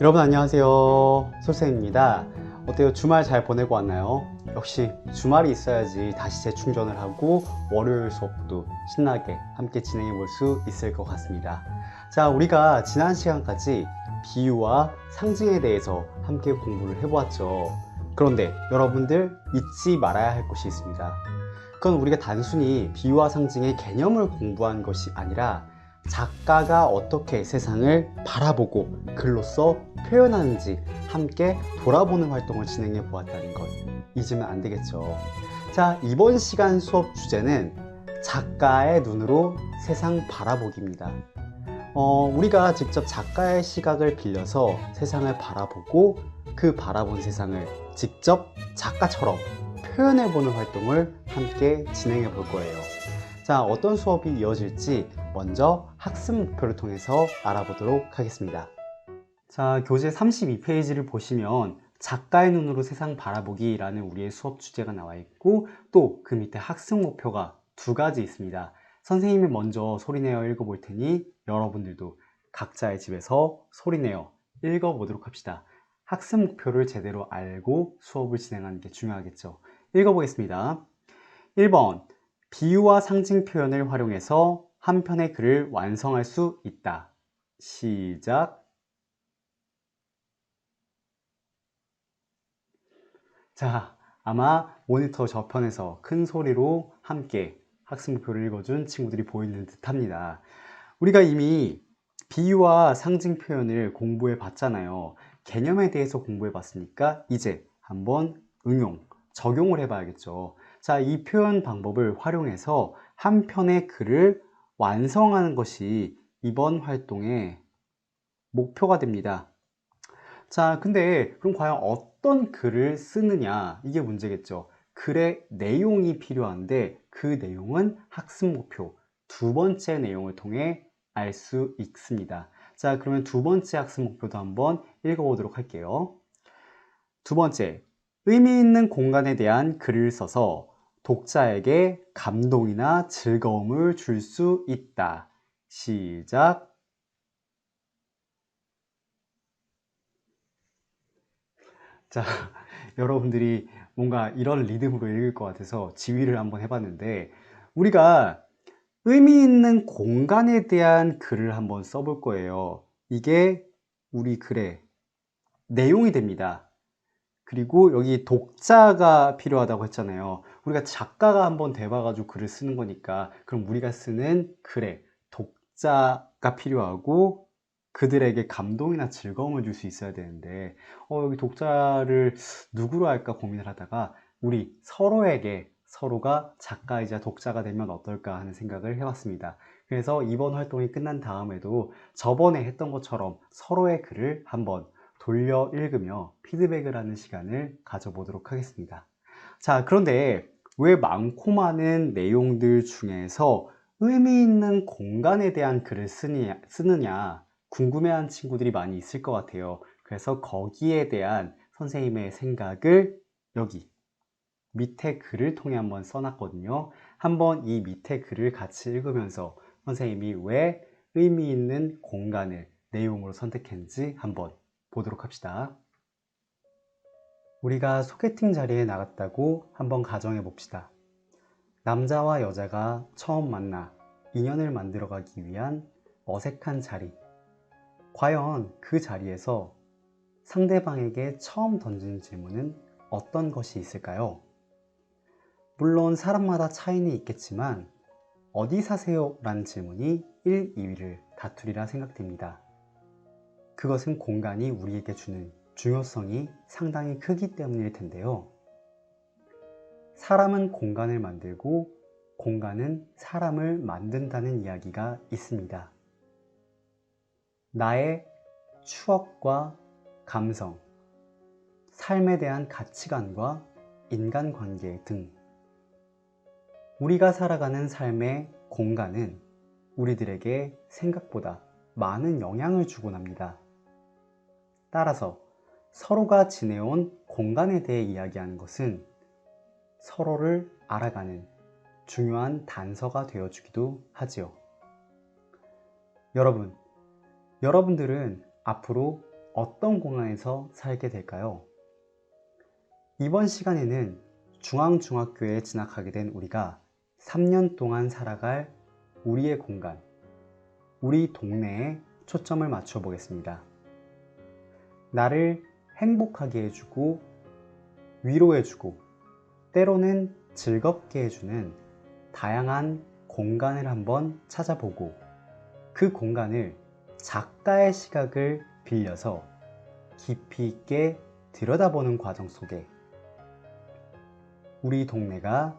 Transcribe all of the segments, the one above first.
여러분 안녕하세요. 솔쌤입니다. 어때요? 주말 잘 보내고 왔나요? 역시 주말이 있어야지 다시 재충전을 하고 월요일 수업도 신나게 함께 진행해 볼 수 있을 것 같습니다. 자, 우리가 지난 시간까지 비유와 상징에 대해서 함께 공부를 해보았죠. 그런데 여러분들 잊지 말아야 할 것이 있습니다. 그건 우리가 단순히 비유와 상징의 개념을 공부한 것이 아니라 작가가 어떻게 세상을 바라보고 글로써 표현하는지 함께 돌아보는 활동을 진행해 보았다는 것 잊으면 안 되겠죠. 자, 이번 시간 수업 주제는 작가의 눈으로 세상 바라보기입니다. 우리가 직접 작가의 시각을 빌려서 세상을 바라보고 그 바라본 세상을 직접 작가처럼 표현해 보는 활동을 함께 진행해 볼 거예요. 자, 어떤 수업이 이어질지 먼저 학습 목표를 통해서 알아보도록 하겠습니다. 자, 교재 32페이지를 보시면 작가의 눈으로 세상 바라보기라는 우리의 수업 주제가 나와 있고 또 그 밑에 학습 목표가 두 가지 있습니다. 선생님이 먼저 소리내어 읽어볼 테니 여러분들도 각자의 집에서 소리내어 읽어보도록 합시다. 학습 목표를 제대로 알고 수업을 진행하는 게 중요하겠죠. 읽어보겠습니다. 1번, 비유와 상징 표현을 활용해서 한 편의 글을 완성할 수 있다. 시작. 자, 아마 모니터 저편에서 큰 소리로 함께 학습 목표를 읽어준 친구들이 보이는 듯 합니다. 우리가 이미 비유와 상징 표현을 공부해 봤잖아요. 개념에 대해서 공부해 봤으니까 이제 한번 응용, 적용을 해 봐야겠죠. 자, 이 표현 방법을 활용해서 한 편의 글을 완성하는 것이 이번 활동의 목표가 됩니다. 자, 근데 그럼 과연 어떤 글을 쓰느냐, 이게 문제겠죠. 글의 내용이 필요한데 그 내용은 학습 목표 두 번째 내용을 통해 알 수 있습니다. 자, 그러면 두 번째 학습 목표도 한번 읽어보도록 할게요. 두 번째, 의미 있는 공간에 대한 글을 써서 독자에게 감동이나 즐거움을 줄 수 있다. 시작. 자, 여러분들이 뭔가 이런 리듬으로 읽을 것 같아서 지휘를 한번 해봤는데 우리가 의미 있는 공간에 대한 글을 한번 써볼 거예요. 이게 우리 글의 내용이 됩니다. 그리고 여기 독자가 필요하다고 했잖아요. 우리가 작가가 한번 돼봐가지고 글을 쓰는 거니까 그럼 우리가 쓰는 글에 독자가 필요하고 그들에게 감동이나 즐거움을 줄 수 있어야 되는데 여기 독자를 누구로 할까 고민을 하다가 우리 서로에게 서로가 작가이자 독자가 되면 어떨까 하는 생각을 해봤습니다. 그래서 이번 활동이 끝난 다음에도 저번에 했던 것처럼 서로의 글을 한번 돌려 읽으며 피드백을 하는 시간을 가져보도록 하겠습니다. 자, 그런데 왜 많고 많은 내용들 중에서 의미 있는 공간에 대한 글을 쓰느냐 궁금해하는 친구들이 많이 있을 것 같아요. 그래서 거기에 대한 선생님의 생각을 여기 밑에 글을 통해 한번 써놨거든요. 한번 이 밑에 글을 같이 읽으면서 선생님이 왜 의미 있는 공간을 내용으로 선택했는지 한번 보도록 합시다. 우리가 소개팅 자리에 나갔다고 한번 가정해 봅시다. 남자와 여자가 처음 만나 인연을 만들어가기 위한 어색한 자리. 과연 그 자리에서 상대방에게 처음 던진 질문은 어떤 것이 있을까요? 물론 사람마다 차이는 있겠지만 어디 사세요? 라는 질문이 1, 2위를 다투리라 생각됩니다. 그것은 공간이 우리에게 주는 중요성이 상당히 크기 때문일 텐데요. 사람은 공간을 만들고 공간은 사람을 만든다는 이야기가 있습니다. 나의 추억과 감성, 삶에 대한 가치관과 인간관계 등 우리가 살아가는 삶의 공간은 우리들에게 생각보다 많은 영향을 주곤 합니다. 따라서 서로가 지내온 공간에 대해 이야기하는 것은 서로를 알아가는 중요한 단서가 되어주기도 하지요. 여러분들은 앞으로 어떤 공간에서 살게 될까요? 이번 시간에는 중앙중학교에 진학하게 된 우리가 3년 동안 살아갈 우리의 공간, 우리 동네에 초점을 맞춰 보겠습니다. 나를 행복하게 해주고 위로해주고 때로는 즐겁게 해주는 다양한 공간을 한번 찾아보고 그 공간을 작가의 시각을 빌려서 깊이 있게 들여다보는 과정 속에 우리 동네가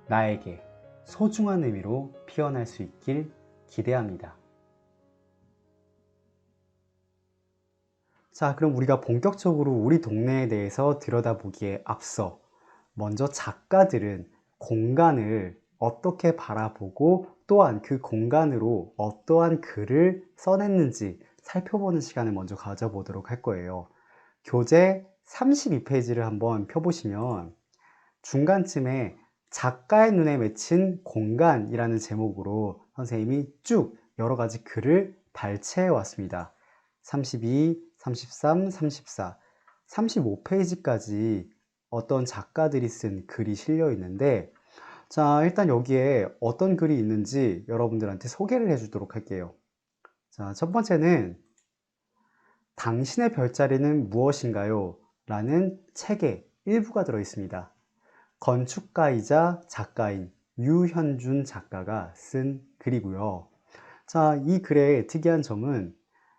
나에게 소중한 의미로 피어날 수 있길 기대합니다. 자, 그럼 우리가 본격적으로 우리 동네에 대해서 들여다보기에 앞서 먼저 작가들은 공간을 어떻게 바라보고 또한 그 공간으로 어떠한 글을 써냈는지 살펴보는 시간을 먼저 가져보도록 할 거예요. 교재 32페이지를 한번 펴보시면 중간쯤에 작가의 눈에 맺힌 공간이라는 제목으로 선생님이 쭉 여러 가지 글을 발췌해 왔습니다. 32, 33, 34, 35페이지까지 어떤 작가들이 쓴 글이 실려 있는데, 자, 일단 여기에 어떤 글이 있는지 여러분들한테 소개를 해주도록 할게요. 자, 첫 번째는 당신의 별자리는 무엇인가요? 라는 책의 일부가 들어 있습니다. 건축가이자 작가인 유현준 작가가 쓴 글이고요. 자, 이 글의 특이한 점은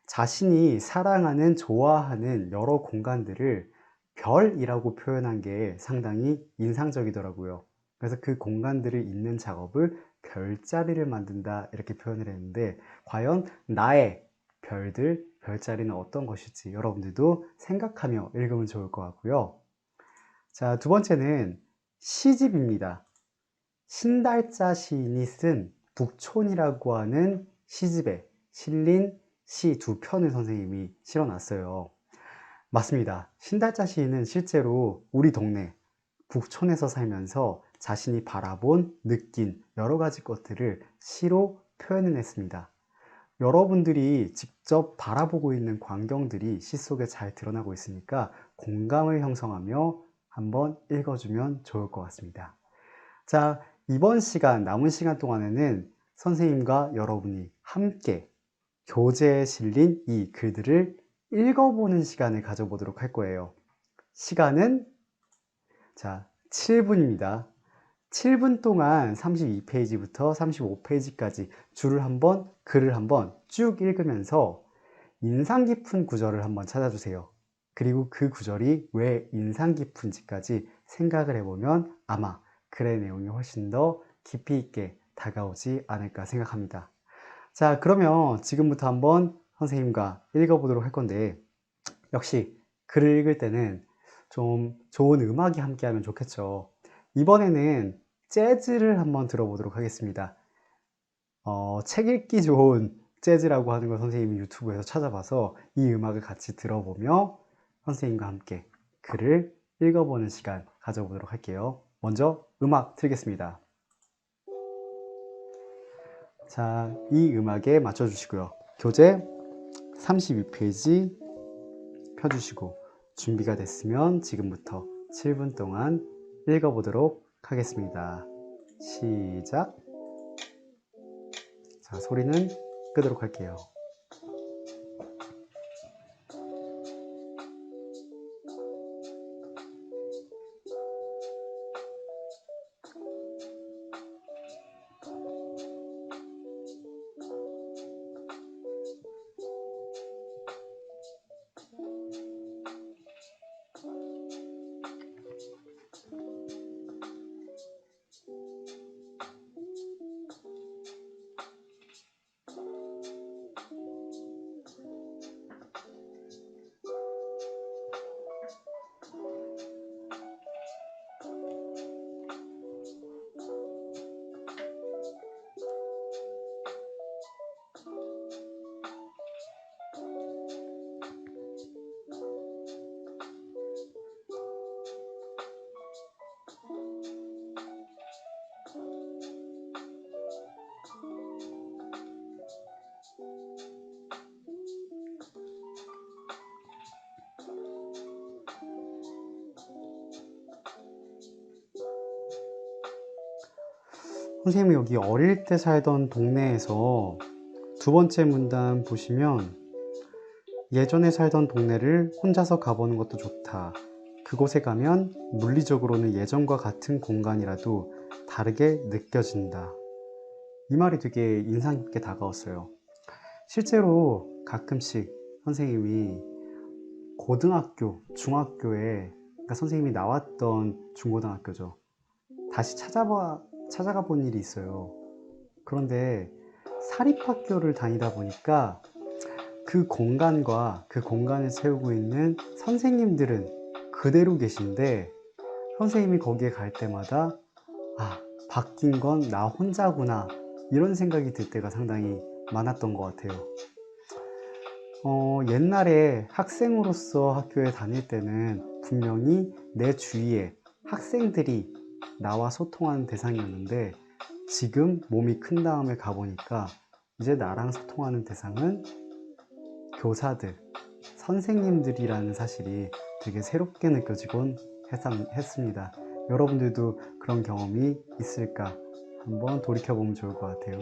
자신이 사랑하는, 좋아하는 여러 공간들을 별이라고 표현한 게 상당히 인상적이더라고요. 그래서 그 공간들을 잇는 작업을 별자리를 만든다 이렇게 표현을 했는데, 과연 나의 별들, 별자리는 어떤 것일지 여러분들도 생각하며 읽으면 좋을 것 같고요. 자, 두 번째는 시집입니다. 신달자 시인이 쓴 북촌이라고 하는 시집에 실린 시 두 편을 선생님이 실어놨어요. 맞습니다. 신달자 시인은 실제로 우리 동네 북촌에서 살면서 자신이 바라본, 느낀 여러 가지 것들을 시로 표현해냈습니다. 여러분들이 직접 바라보고 있는 광경들이 시 속에 잘 드러나고 있으니까 공감을 형성하며 한번 읽어주면 좋을 것 같습니다. 자, 이번 시간, 남은 시간 동안에는 선생님과 여러분이 함께 교재에 실린 이 글들을 읽어보는 시간을 가져보도록 할 거예요. 시간은 자, 7분입니다. 7분 동안 32페이지부터 35페이지까지 글을 한번 쭉 읽으면서 인상 깊은 구절을 한번 찾아주세요. 그리고 그 구절이 왜 인상 깊은지까지 생각을 해보면 아마 글의 내용이 훨씬 더 깊이 있게 다가오지 않을까 생각합니다. 자, 그러면 지금부터 한번 선생님과 읽어보도록 할 건데, 역시 글을 읽을 때는 좀 좋은 음악이 함께하면 좋겠죠. 이번에는 재즈를 한번 들어보도록 하겠습니다. 책 읽기 좋은 재즈라고 하는 걸 선생님이 유튜브에서 찾아봐서 이 음악을 같이 들어보며 선생님과 함께 글을 읽어보는 시간 가져보도록 할게요. 먼저 음악 틀겠습니다. 자, 이 음악에 맞춰주시고요. 교재 32페이지 펴주시고 준비가 됐으면 지금부터 7분 동안 읽어보도록 하겠습니다. 시작. 자, 소리는 끄도록 할게요. 선생님이 여기 어릴 때 살던 동네에서 두 번째 문단 보시면 예전에 살던 동네를 혼자서 가보는 것도 좋다. 그곳에 가면 물리적으로는 예전과 같은 공간이라도 다르게 느껴진다. 이 말이 되게 인상 깊게 다가왔어요. 실제로 가끔씩 선생님이 고등학교, 중학교에, 그러니까 선생님이 나왔던 중고등학교죠. 다시 찾아가 본 일이 있어요. 그런데 사립학교를 다니다 보니까 그 공간과 그 공간을 채우고 있는 선생님들은 그대로 계신데 선생님이 거기에 갈 때마다 아, 바뀐 건 나 혼자구나 이런 생각이 들 때가 상당히 많았던 것 같아요. 옛날에 학생으로서 학교에 다닐 때는 분명히 내 주위에 학생들이 나와 소통하는 대상이었는데 지금 몸이 큰 다음에 가보니까 이제 나랑 소통하는 대상은 교사들, 선생님들이라는 사실이 되게 새롭게 느껴지곤 했습니다. 여러분들도 그런 경험이 있을까 한번 돌이켜보면 좋을 것 같아요.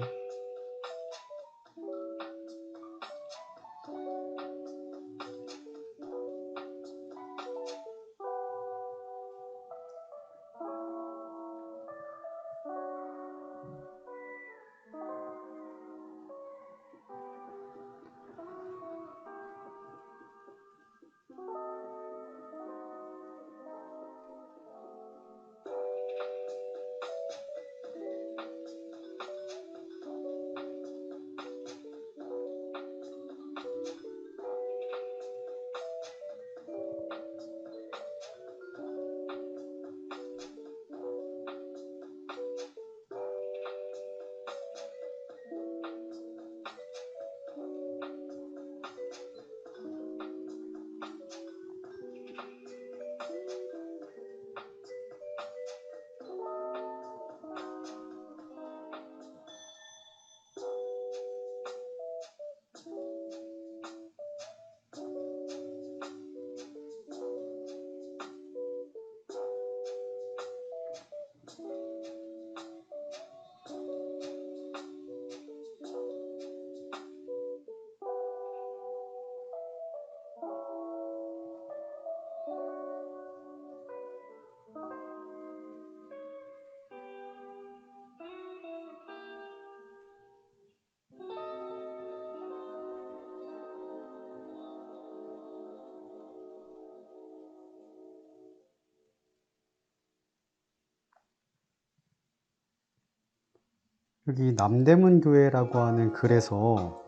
여기 남대문 교회라고 하는 글에서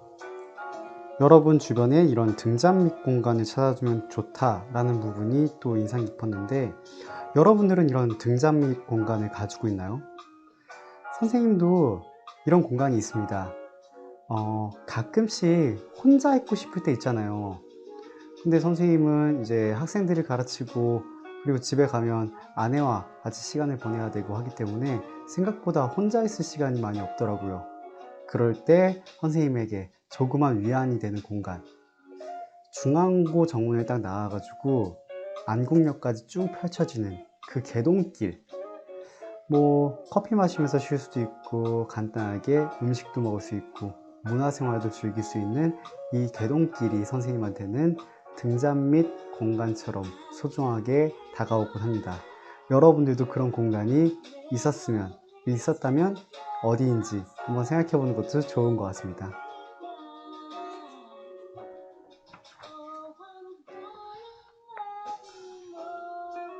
여러분 주변에 이런 등잔 밑 공간을 찾아주면 좋다라는 부분이 또 인상 깊었는데 여러분들은 이런 등잔 밑 공간을 가지고 있나요? 선생님도 이런 공간이 있습니다. 가끔씩 혼자 있고 싶을 때 있잖아요. 근데 선생님은 이제 학생들을 가르치고 그리고 집에 가면 아내와 같이 시간을 보내야 되고 하기 때문에 생각보다 혼자 있을 시간이 많이 없더라고요. 그럴 때 선생님에게 조그만 위안이 되는 공간, 중앙고 정문에 딱 나와가지고 안국역까지 쭉 펼쳐지는 그 개동길, 뭐 커피 마시면서 쉴 수도 있고 간단하게 음식도 먹을 수 있고 문화생활도 즐길 수 있는 이 개동길이 선생님한테는 등잔 밑 공간처럼 소중하게 다가오곤 합니다. 여러분들도 그런 공간이 있었다면 어디인지 한번 생각해 보는 것도 좋은 것 같습니다.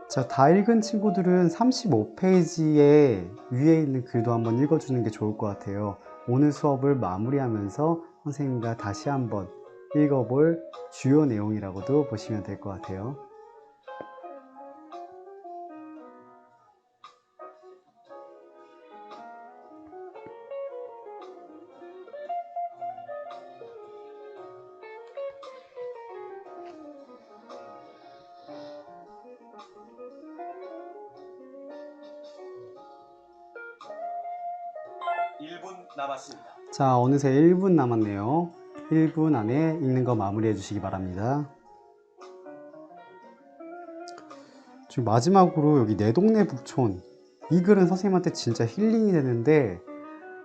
자, 다 읽은 친구들은 35페이지에 위에 있는 글도 한번 읽어주는 게 좋을 것 같아요. 오늘 수업을 마무리하면서 선생님과 다시 한번 읽어볼 주요 내용이라고도 보시면 될 것 같아요. 남았습니다. 자, 어느새 1분 남았네요. 1분 안에 읽는 거 마무리해 주시기 바랍니다. 지금 마지막으로 여기 내 동네 북촌 이 글은 선생님한테 진짜 힐링이 되는데,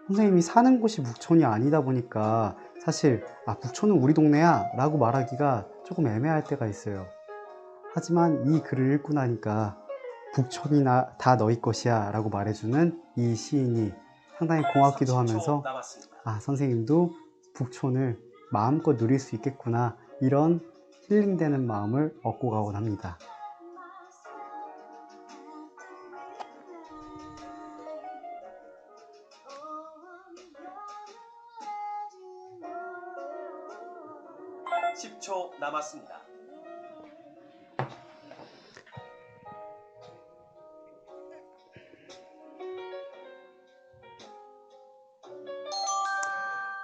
선생님이 사는 곳이 북촌이 아니다 보니까 사실 북촌은 우리 동네야 라고 말하기가 조금 애매할 때가 있어요. 하지만 이 글을 읽고 나니까 북촌이 다 너희 것이야 라고 말해주는 이 시인이 상당히 고맙기도 하면서 선생님도 북촌을 마음껏 누릴 수 있겠구나, 이런 힐링되는 마음을 얻고 가곤 합니다. (10초) 남았습니다.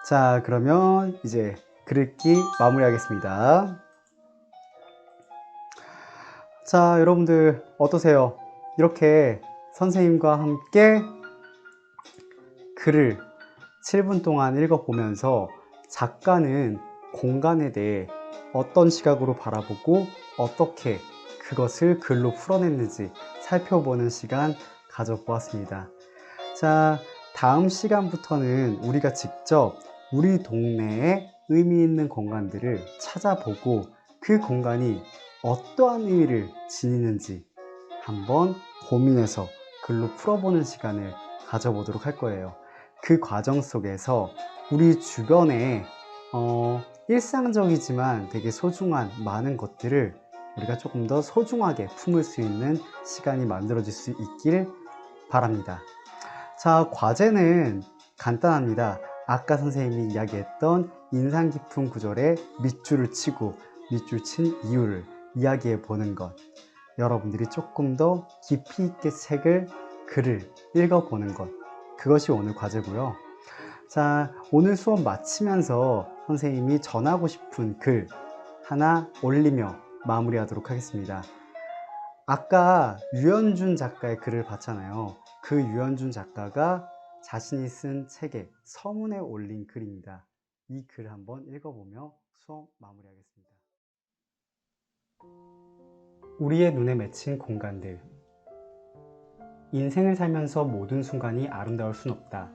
자, 그러면 이제 글 읽기 마무리하겠습니다. 자, 여러분들 어떠세요? 이렇게 선생님과 함께 글을 7분 동안 읽어보면서 작가는 공간에 대해 어떤 시각으로 바라보고 어떻게 그것을 글로 풀어냈는지 살펴보는 시간 가져보았습니다. 자, 다음 시간부터는 우리가 직접 우리 동네에 의미 있는 공간들을 찾아보고 그 공간이 어떠한 의미를 지니는지 한번 고민해서 글로 풀어보는 시간을 가져보도록 할 거예요. 그 과정 속에서 우리 주변에 일상적이지만 되게 소중한 많은 것들을 우리가 조금 더 소중하게 품을 수 있는 시간이 만들어질 수 있길 바랍니다. 자, 과제는 간단합니다. 아까 선생님이 이야기했던 인상 깊은 구절에 밑줄을 치고 밑줄 친 이유를 이야기해 보는 것, 여러분들이 조금 더 깊이 있게 글을 읽어보는 것, 그것이 오늘 과제고요. 자, 오늘 수업 마치면서 선생님이 전하고 싶은 글 하나 올리며 마무리하도록 하겠습니다. 아까 유현준 작가의 글을 봤잖아요. 그 유현준 작가가 자신이 쓴 책에 서문에 올린 글입니다. 이 글 한번 읽어보며 수업 마무리하겠습니다. 우리의 눈에 맺힌 공간들. 인생을 살면서 모든 순간이 아름다울 순 없다.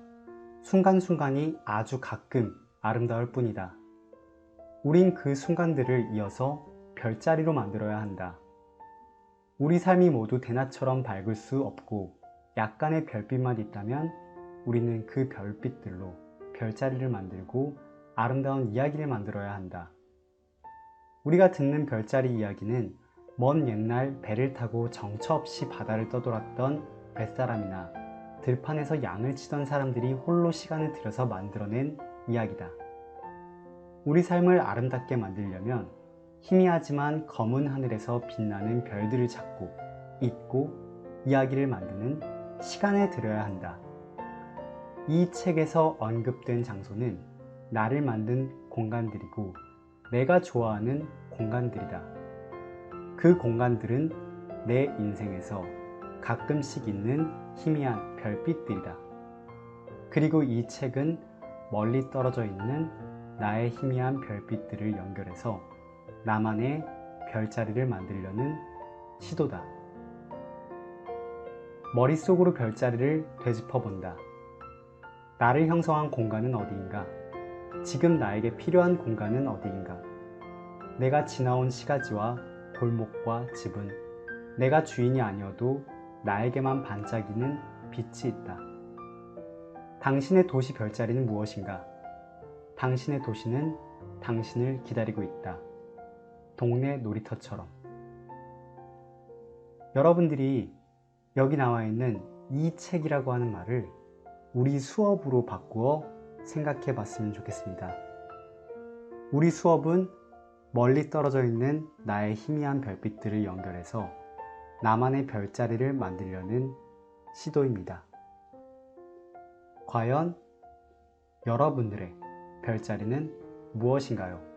순간순간이 아주 가끔 아름다울 뿐이다. 우린 그 순간들을 이어서 별자리로 만들어야 한다. 우리 삶이 모두 대낮처럼 밝을 수 없고 약간의 별빛만 있다면 우리는 그 별빛들로 별자리를 만들고 아름다운 이야기를 만들어야 한다. 우리가 듣는 별자리 이야기는 먼 옛날 배를 타고 정처 없이 바다를 떠돌았던 뱃사람이나 들판에서 양을 치던 사람들이 홀로 시간을 들여서 만들어낸 이야기다. 우리 삶을 아름답게 만들려면 희미하지만 검은 하늘에서 빛나는 별들을 찾고 잊고 이야기를 만드는 시간을 들여야 한다. 이 책에서 언급된 장소는 나를 만든 공간들이고 내가 좋아하는 공간들이다. 그 공간들은 내 인생에서 가끔씩 있는 희미한 별빛들이다. 그리고 이 책은 멀리 떨어져 있는 나의 희미한 별빛들을 연결해서 나만의 별자리를 만들려는 시도다. 머릿속으로 별자리를 되짚어 본다. 나를 형성한 공간은 어디인가? 지금 나에게 필요한 공간은 어디인가? 내가 지나온 시가지와 골목과 집은 내가 주인이 아니어도 나에게만 반짝이는 빛이 있다. 당신의 도시 별자리는 무엇인가? 당신의 도시는 당신을 기다리고 있다. 동네 놀이터처럼. 여러분들이 여기 나와 있는 이 책이라고 하는 말을 우리 수업으로 바꾸어 생각해 봤으면 좋겠습니다. 우리 수업은 멀리 떨어져 있는 나의 희미한 별빛들을 연결해서 나만의 별자리를 만들려는 시도입니다. 과연 여러분들의 별자리는 무엇인가요?